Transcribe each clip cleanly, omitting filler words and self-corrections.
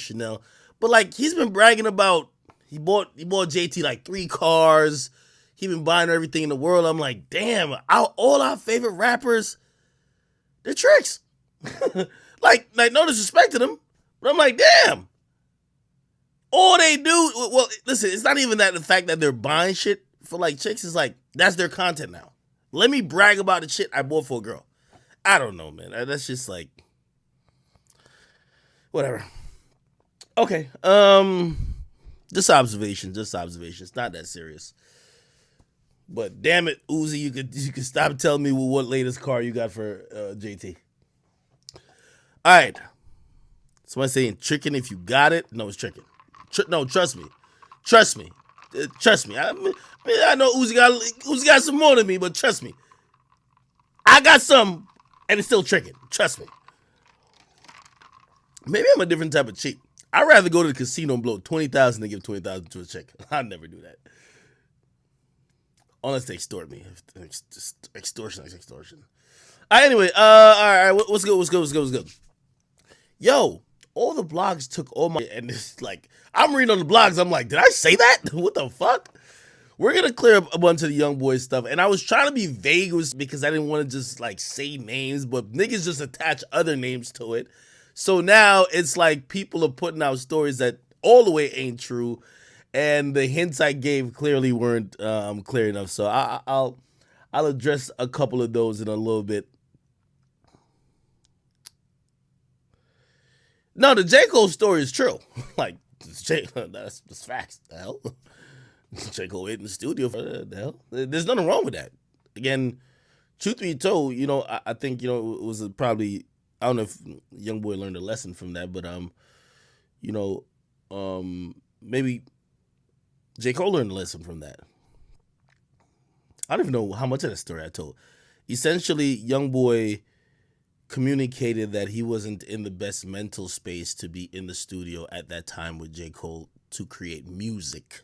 Chanel. But like he's been bragging about he bought JT like 3 cars. He been buying everything in the world. I'm like, damn, all our favorite rappers, they're tricks. like no disrespect to them, but I'm like, damn. All they do, well, listen, it's not even that the fact that they're buying shit for like chicks is like that's their content now. Let me brag about the shit I bought for a girl. I don't know, man. That's just like whatever. Okay. Just observation. It's not that serious. But damn it, Uzi, you could stop telling me what latest car you got for JT. All right. Somebody saying chicken if you got it. No, it's chicken. No, trust me. Trust me. Trust me. I know Uzi got some more than me, but trust me. I got some, and it's still chicken. Trust me. Maybe I'm a different type of chick. I'd rather go to the casino and blow 20,000 than give 20,000 to a chick. I'd never do that. Unless they extort me. Extortion. Anyway, all right, what's good? Yo, all the blogs took all my, and it's like, I'm reading on the blogs, I'm like, did I say that? What the fuck? We're gonna clear up a bunch of the Youngboy stuff, and I was trying to be vague because I didn't want to just like say names, but niggas just attach other names to it. So now it's like people are putting out stories that all the way ain't true, and the hints I gave clearly weren't clear enough. So I'll address a couple of those in a little bit. No, the J. Cole story is true. Like, that's facts. The hell? J. Cole hit in the studio for the hell? There's nothing wrong with that. Again, truth be told, I think, it was probably, I don't know if Youngboy learned a lesson from that, but, maybe J. Cole learned a lesson from that. I don't even know how much of that story I told. Essentially, Youngboy communicated that he wasn't in the best mental space to be in the studio at that time with J. Cole to create music.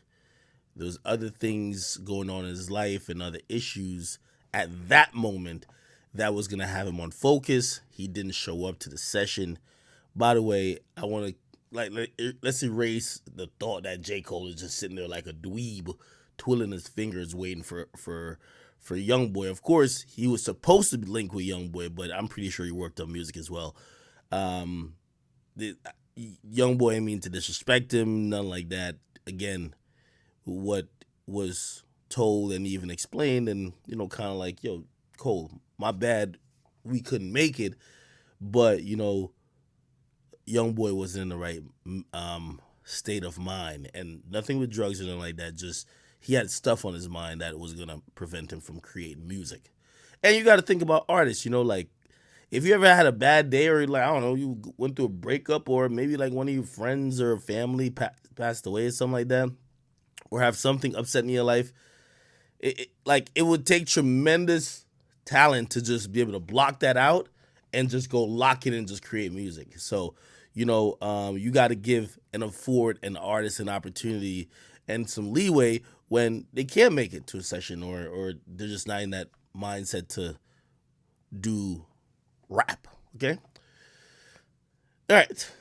There was other things going on in his life and other issues at that moment that was going to have him on focus. He didn't show up to the session. By the way, I want to, let's erase the thought that J. Cole is just sitting there like a dweeb, twiddling his fingers waiting for Youngboy. Of course, he was supposed to link with Youngboy, but I'm pretty sure he worked on music as well. Youngboy, I mean to disrespect him, nothing like that. Again, what was told and even explained, and kind of like, yo, Cole, my bad, we couldn't make it, but Youngboy wasn't in the right state of mind, and nothing with drugs or nothing like that. Just he had stuff on his mind that was gonna prevent him from creating music. And you got to think about artists, like if you ever had a bad day or like I don't know, you went through a breakup or maybe like one of your friends or family passed away or something like that, or have something upset in your life, it would take tremendous talent to just be able to block that out and just go lock it and just create music. So, you got to give and afford an artist an opportunity and some leeway when they can't make it to a session or they're just not in that mindset to do rap. Okay? All right.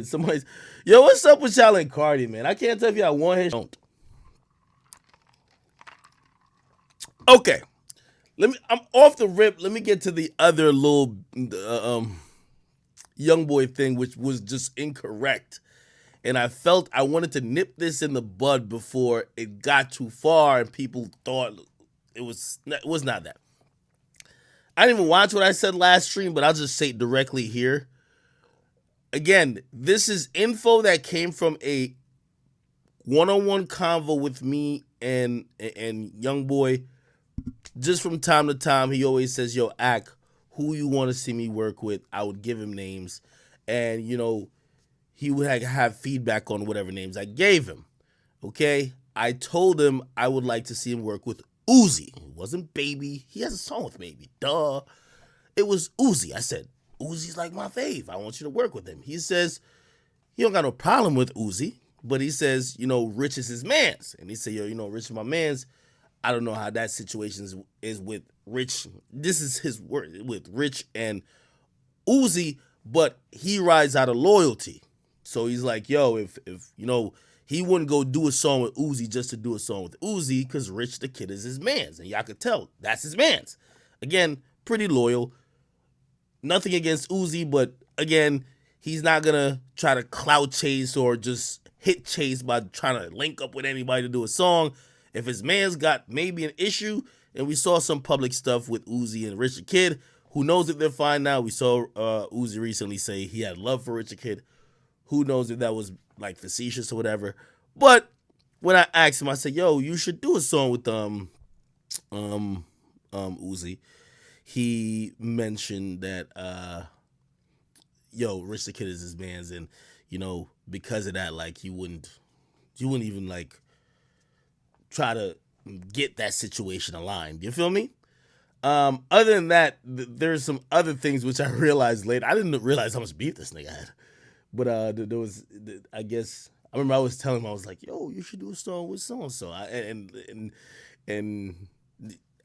Somebody's, yo, what's up with y'all and Cardi, man? I can't tell if y'all want his don't. Okay. I'm off the rip. Let me get to the other little Youngboy thing, which was just incorrect. And I felt I wanted to nip this in the bud before it got too far and people thought it was not that. I didn't even watch what I said last stream, but I'll just say it directly here. Again, this is info that came from a one-on-one convo with me and Youngboy. Just from time to time, he always says, yo, Ak, who you want to see me work with? I would give him names. And, he would have feedback on whatever names I gave him. Okay? I told him I would like to see him work with Uzi. It wasn't Baby. He has a song with Baby. Duh. It was Uzi. I said, Uzi's like my fave. I want you to work with him. He says, he don't got no problem with Uzi, but he says, Rich is his mans. And he said, yo, Rich is my mans. I don't know how that situation is with Rich. This is his word with Rich and Uzi, but he rides out of loyalty. So he's like, yo, if he wouldn't go do a song with Uzi just to do a song with Uzi because Rich the Kid is his man's, and y'all could tell that's his man's. Again, pretty loyal. Nothing against Uzi, but again, he's not gonna try to clout chase or just hit chase by trying to link up with anybody to do a song. If his man's got maybe an issue, and we saw some public stuff with Uzi and Richard Kidd, who knows if they're fine now? We saw Uzi recently say he had love for Richard Kidd. Who knows if that was like facetious or whatever? But when I asked him, I said, "Yo, you should do a song with Uzi." He mentioned that Rich the Kid is his man's, and because of that, like you wouldn't even like try to get that situation aligned. You feel me? Other than that, there's some other things which I realized later. I didn't realize how much beef this nigga had, but there was, I guess, I remember I was telling him, I was like, "Yo, you should do a song with so and so," and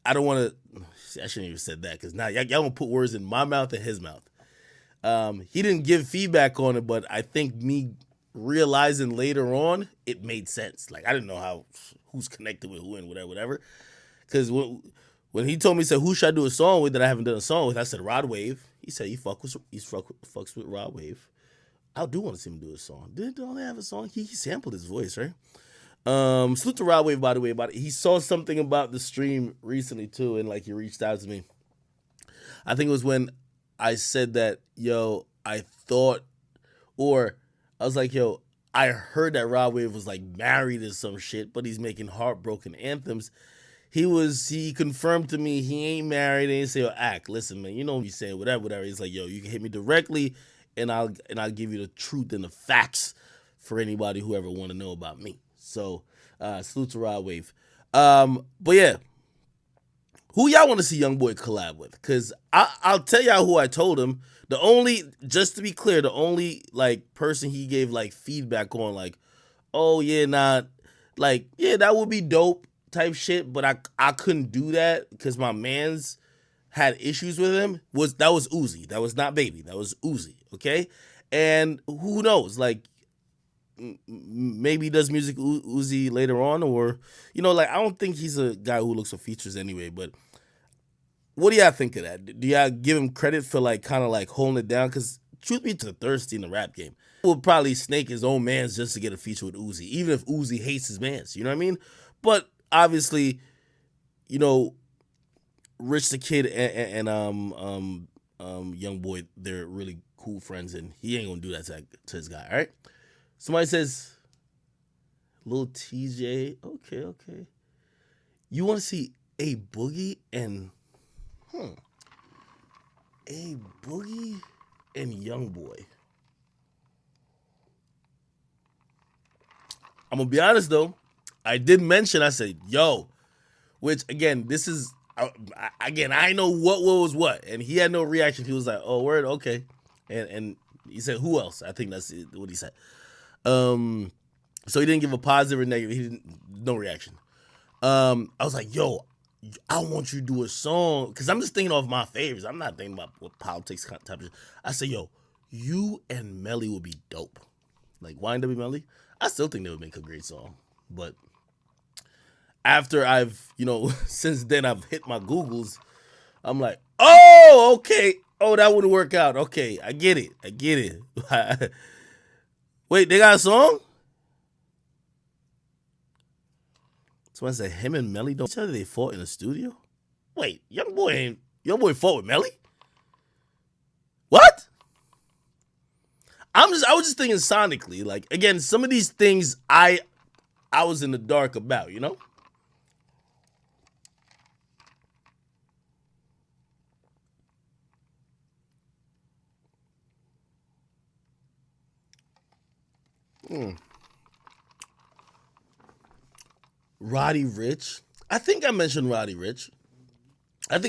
I don't want to. I shouldn't even said that because now y'all gonna put words in my mouth and his mouth. He didn't give feedback on it, but I think me realizing later on it made sense. Like I didn't know who's connected with who and whatever. Because when he told me, he said, "Who should I do a song with that I haven't done a song with?" I said, "Rod Wave." He said, fucks with Rod Wave." I do want to see him do a song. Don't they have a song? He sampled his voice, right? Salute to Rod Wave, by the way. About it. He saw something about the stream recently too, and like he reached out to me. I think it was when I said that, yo, I thought, or I was like, yo, I heard that Rod Wave was like married or some shit, but he's making heartbroken anthems. He confirmed to me he ain't married. And he said, yo, Ack, listen, man, you know what you saying, whatever. He's like, yo, you can hit me directly, and I'll give you the truth and the facts for anybody who ever want to know about me. So, salute to Rod Wave. But yeah, who y'all want to see Youngboy collab with? Because I'll tell y'all who I told him. Just to be clear, the only like person he gave like feedback on, like, oh yeah, nah, like yeah, that would be dope type shit. But I couldn't do that because my man's had issues with him. Was Uzi? That was not Baby. That was Uzi. Okay, and who knows? Like maybe he does music Uzi later on, or like I don't think he's a guy who looks for features anyway. But what do y'all think of that? Do y'all give him credit for like kind of like holding it down? Because truth be told, thirsty in the rap game, he would probably snake his own mans just to get a feature with Uzi, even if Uzi hates his mans. You know what I mean? But obviously, Rich the Kid and Youngboy, they're really cool friends, and he ain't gonna do that to his guy. All right. Somebody says, Lil TJ. Okay. You want to see A Boogie and A Boogie and Youngboy. I'm gonna be honest though. I did mention. I said, "Yo," which again, this is I know what was what, and he had no reaction. He was like, "Oh, word, okay," and he said, "Who else?" I think that's what he said. So he didn't give a positive or negative. He didn't, no reaction. I was like, "Yo, I want you to do a song," because I'm just thinking of my favorites. I'm not thinking about what politics type of shit. I said, "Yo, you and Melly would be dope." Like YNW Melly, I still think they would make a great song. But after I've, since then I've hit my Googles, I'm like, oh, okay. Oh, that wouldn't work out. Okay, I get it. Wait, they got a song? Someone said him and Melly don't each other. They fought in the studio. Wait, Youngboy fought with Melly? What? I was just thinking sonically. Like again, some of these things I was in the dark about. Roddy Rich. I think I mentioned Roddy Rich. And I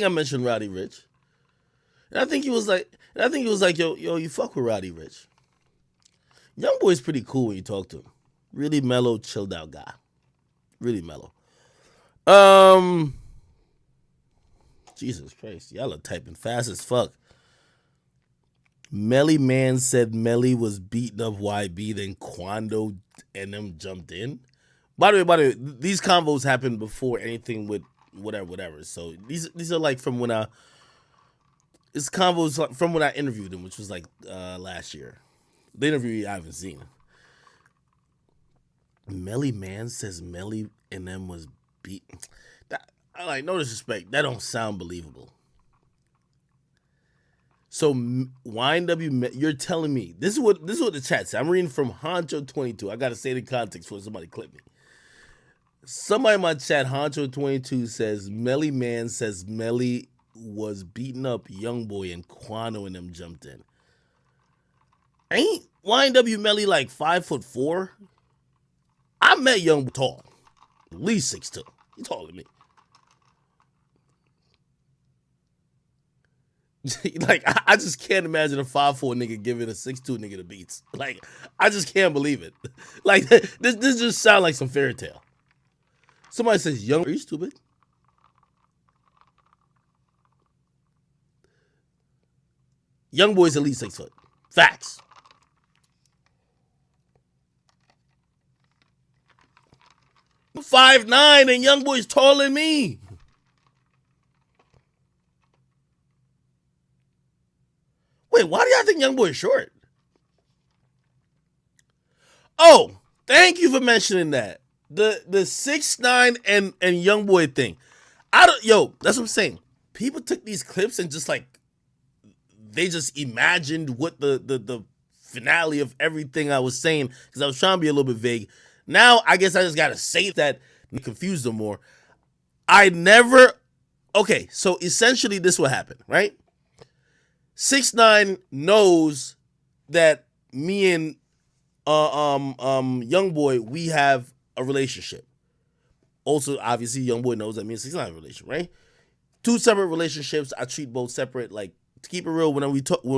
think he was like, yo, you fuck with Roddy Rich. Youngboy's pretty cool when you talk to him. Really mellow, chilled out guy. Really mellow. Jesus Christ. Y'all are typing fast as fuck. Melly Man said Melly was beating up YB, then Quando and them jumped in. By the way, these convos happened before anything with whatever. So these are like from when I it's convos like from when I interviewed him, which was like last year. The interview I haven't seen. Melly Man says Melly and them was beat. That, I like no disrespect. That don't sound believable. So YNW, you're telling me this is what the chat said. I'm reading from Honcho22. I gotta say the context before somebody clip me. Somebody in my chat, Honcho22 says Melly Man says Melly was beating up Youngboy and Quano and them jumped in. Ain't YNW Melly like 5'4"? I met Young tall, at least 6'2". He taller than me. Like I just can't imagine a 5'4" nigga giving a 6'2" nigga the beats. Like I just can't believe it. Like this just sounds like some fairy tale. Somebody says, "Young, are you stupid?" Young boy's at least 6 foot. Facts. I'm 5'9" and Young boy's taller than me. Wait, why do y'all think Young boy is short? Oh, thank you for mentioning that. The 6'9" and Young boy thing. That's what I'm saying. People took these clips and just like they just imagined what the finale of everything I was saying because I was trying to be a little bit vague. Now I guess I just gotta say that and confuse them more. Okay, so essentially this what happened, right? 6ix9ine knows that me and Youngboy, we have a relationship. Also, obviously, Youngboy knows that me and 6ix9ine have a relationship, right? Two separate relationships. I treat both separate. Like, to keep it real, when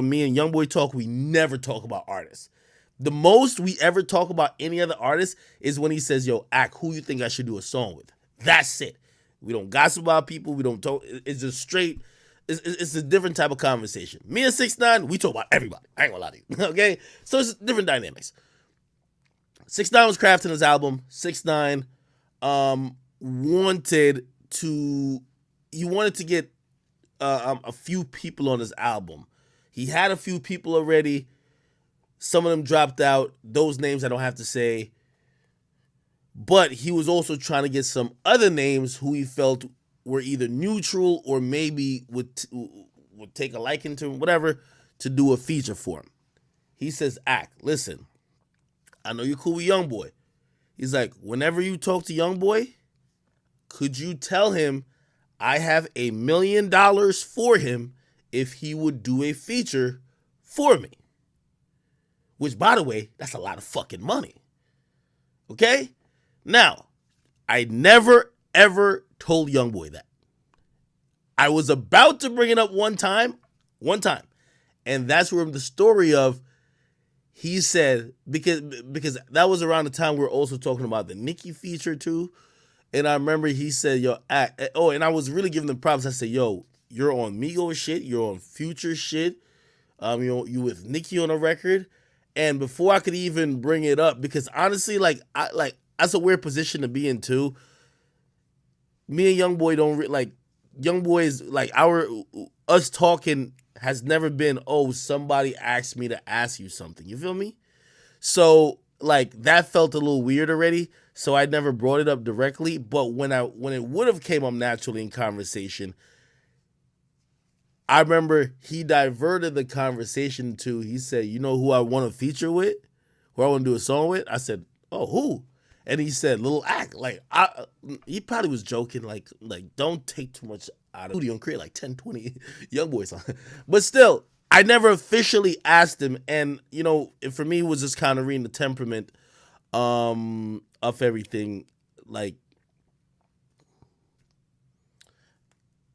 me and Youngboy talk, we never talk about artists. The most we ever talk about any other artist is when he says, "Yo, Ak, who you think I should do a song with?" That's it. We don't gossip about people. We don't talk. It's just straight. It's a different type of conversation. Me and 6ix9ine, we talk about everybody. I ain't gonna lie to you. Okay? So it's different dynamics. 6ix9ine was crafting his album. 6ix9ine wanted to get a few people on his album. He had a few people already. Some of them dropped out. Those names I don't have to say. But he was also trying to get some other names who he felt were either neutral or maybe would take a liking to him, whatever, to do a feature for him. He says, "Ak, listen, I know you're cool with Youngboy." He's like, "Whenever you talk to Youngboy, could you tell him I have $1 million for him if he would do a feature for me?" Which, by the way, that's a lot of fucking money. Okay? Now, I never, ever told Youngboy that. I was about to bring it up one time, and that's where the story of he said, because that was around the time we were also talking about the Nicki feature too, and I remember he said, "Yo, and I was really giving them props. I said, "Yo, you're on Migos shit, you're on Future shit, you with Nicki on a record," and before I could even bring it up, because honestly, that's a weird position to be in too. Me and Youngboy Youngboy is like us talking has never been, "Oh, somebody asked me to ask you something." You feel me? So like that felt a little weird already. So I never brought it up directly. But when it would have came up naturally in conversation, I remember he diverted the conversation to, he said, "You know who I want to feature with? Who I want to do a song with?" I said, "Oh, who?" And he said, "Lil Ak." Like he probably was joking, like don't take too much out of the studio and create like 10, 20 young boy songs. But still, I never officially asked him, and for me it was just kind of reading the temperament of everything. Like,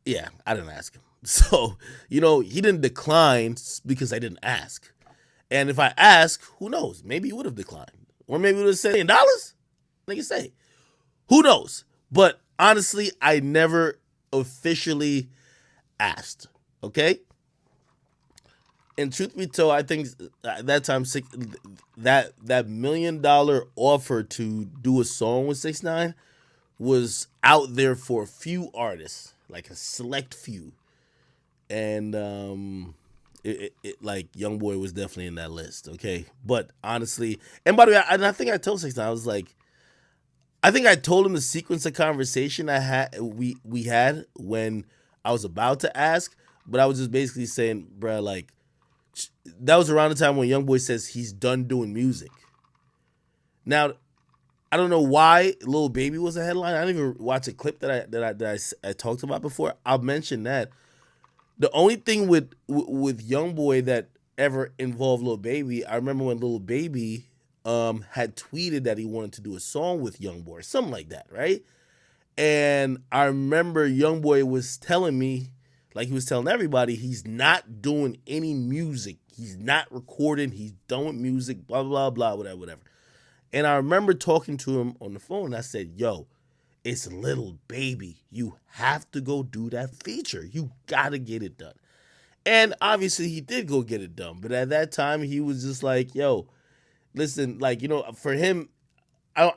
yeah, I didn't ask him. So, he didn't decline because I didn't ask. And if I ask, who knows? Maybe he would have declined. Or maybe he would have said $1. Nigga say. Who knows? But honestly, I never officially asked. Okay? And truth be told, I think at that time that $1 million offer to do a song with 6ix9ine was out there for a few artists, like a select few, and like Youngboy was definitely in that list. Okay, but honestly, and by the way, I think I told 6ix9ine, I was like, I think I told him the sequence of conversation we had when I was about to ask, but I was just basically saying, bruh, like that was around the time when Youngboy says he's done doing music. Now, I don't know why Lil Baby was a headline. I didn't even watch a clip that I talked about before. I'll mention that. The only thing with Youngboy that ever involved Lil Baby, I remember when Lil Baby had tweeted that he wanted to do a song with Youngboy, something like that, right? And I remember Youngboy was telling me, like he was telling everybody, he's not doing any music. He's not recording. He's done with music, blah, blah, blah, whatever, whatever. And I remember talking to him on the phone. And I said, yo, it's Little Baby. You have to go do that feature. You got to get it done. And obviously he did go get it done. But at that time, he was just like, yo, listen, like, you know, for him, I,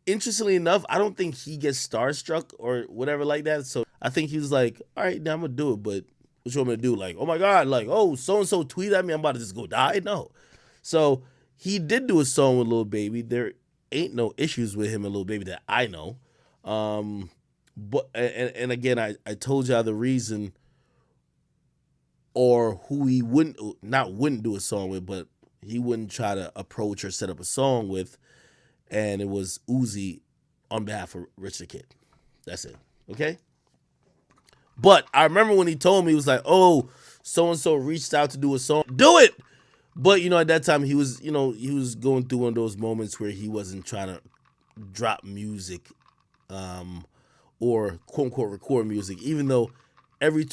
interestingly enough, I don't think he gets starstruck or whatever like that. So I think he was like, all right, now I'm going to do it. But what you want me to do? Like, oh my God, like, oh, so-and-so tweet at me, I'm about to just go die? No. So he did do a song with Lil Baby. There ain't no issues with him and Lil Baby that I know. But and again, I told y'all the reason or who he wouldn't do a song with, but he wouldn't try to approach or set up a song with, and it was Uzi on behalf of Rich the Kid. That's it. Okay? But I remember when he told me, he was like, oh, so-and-so reached out to do a song. Do it! But, you know, at that time, he was going through one of those moments where he wasn't trying to drop music or quote-unquote record music, even though every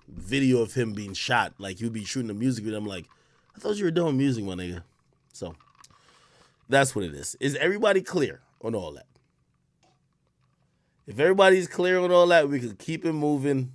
video of him being shot, like he would be shooting the music video. I'm like, I thought you were doing music, my nigga. So that's what it is. Is everybody clear on all that? If everybody's clear on all that, we can keep it moving